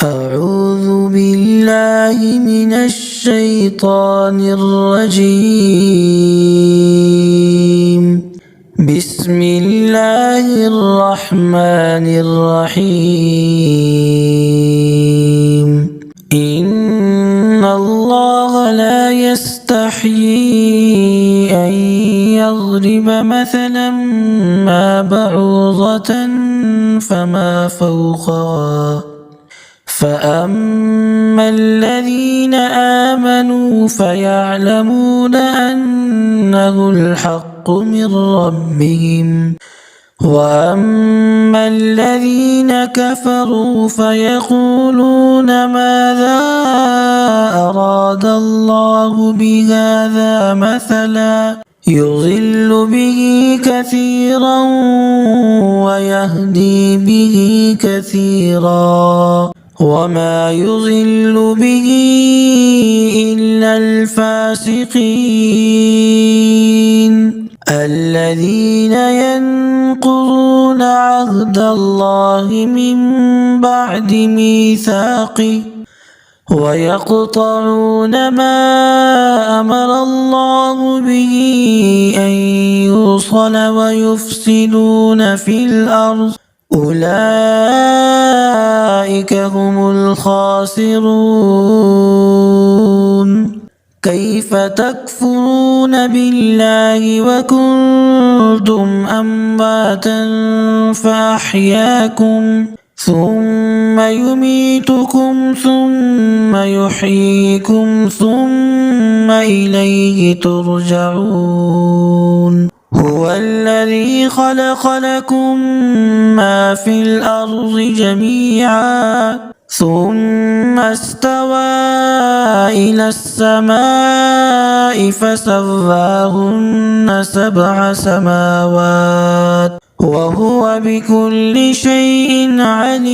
أعوذ بالله من الشيطان الرجيم. بسم الله الرحمن الرحيم. إن الله لا يستحيي أن يضرب مثلا ما بعوضة فما فوقها، فأما الذين آمنوا فيعلمون أنه الحق من ربهم، وأما الذين كفروا فيقولون ماذا أراد الله بهذا مثلا يضل به كثيرا ويهدي به كثيرا، وما يضل به إلا الفاسقين الذين ينقضون عهد الله من بعد ميثاقه ويقطعون ما أمر الله به أن يوصل ويفسدون في الأرض، أولئك هم الخاسرون. كيف تكفرون بالله وكنتم أمواتا فأحياكم ثم يميتكم ثم يحييكم ثم إليه ترجعون. هو الذي خلق لكم ما في الأرض جميعا ثم استوى إلى السماء فسواهن 7 سماوات وهو بكل شيء عليم.